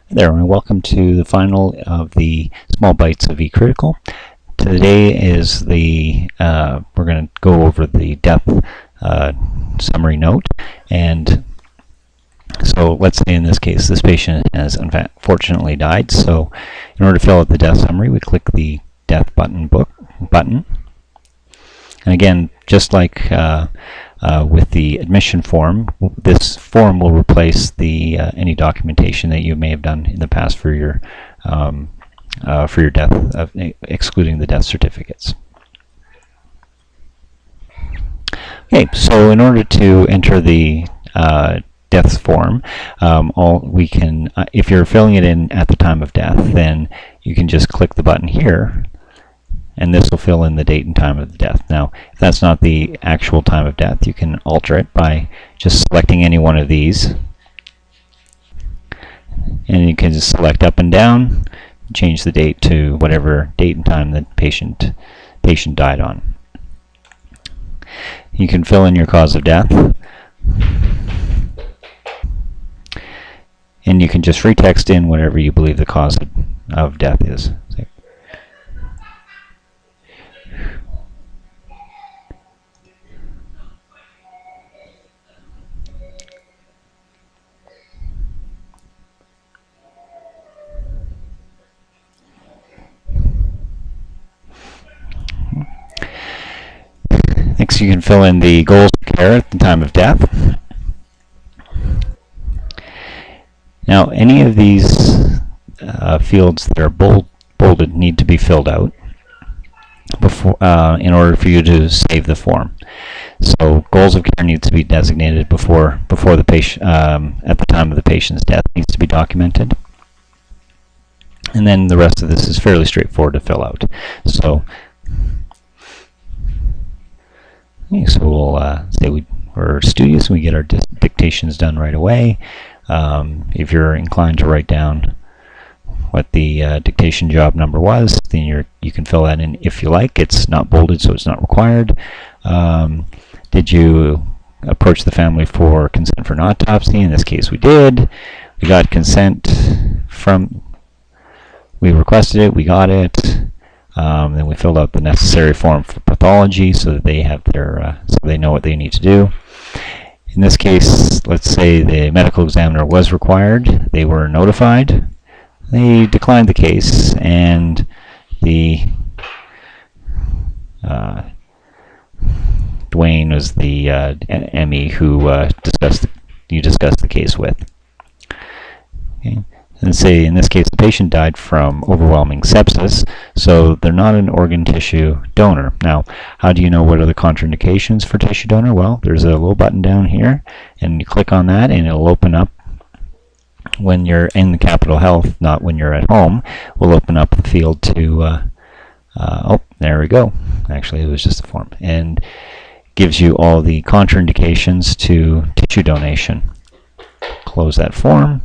There, and welcome to the final of the small bites of eCritical. Today is the we're going to go over the death summary note, and so let's say in this case this patient has unfortunately died. So in order to fill out the death summary, we click the death button, and again, just like with the admission form, this form will replace the any documentation that you may have done in the past for your death, excluding the death certificates. Okay, so in order to enter the death form, if you're filling it in at the time of death, then you can just click the button here, and this will fill in the date and time of the death. Now, if that's not the actual time of death, you can alter it by just selecting any one of these. And you can just select up and down, change the date to whatever date and time the patient died on. You can fill in your cause of death. And you can just free text in whatever you believe the cause of death is. Next, you can fill in the goals of care at the time of death. Now, any of these fields that are bolded need to be filled out before, in order for you to save the form. So, goals of care needs to be designated before the patient at the time of the patient's death needs to be documented, and then the rest of this is fairly straightforward to fill out. So we'll say we're studious and we get our dictations done right away. If you're inclined to write down what the dictation job number was, then you can fill that in if you like. It's not bolded, so it's not required. Did you approach the family for consent for an autopsy? In this case, we did. We got consent we requested it, we got it. Then we filled out the necessary form for pathology so that they have so they know what they need to do. In this case, let's say the medical examiner was required. They were notified. They declined the case, and the Dwayne was the ME who you discussed the case with. Okay. And say in this case the patient died from overwhelming sepsis, so they're not an organ tissue donor. Now, how do you know what are the contraindications for tissue donor? Well, there's a little button down here, and you click on that and it'll open up when you're in the Capitol Health, not when you're at home. We'll open up the field to oh, there we go. Actually, it was just a form, and gives you all the contraindications to tissue donation. Close that form.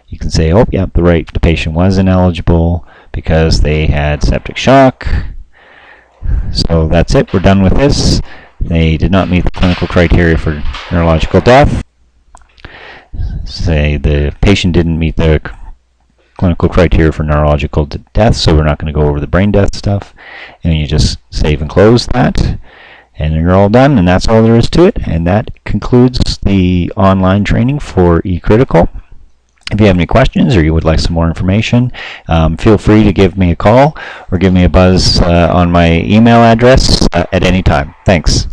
You can say, oh, yeah, the patient was ineligible because they had septic shock. So that's it. We're done with this. They did not meet the clinical criteria for neurological death. Say the patient didn't meet the clinical criteria for neurological death, so we're not going to go over the brain death stuff. And you just save and close that. And you're all done, and that's all there is to it. And that concludes the online training for eCritical. If you have any questions or you would like some more information, feel free to give me a call or give me a buzz on my email address at any time. Thanks.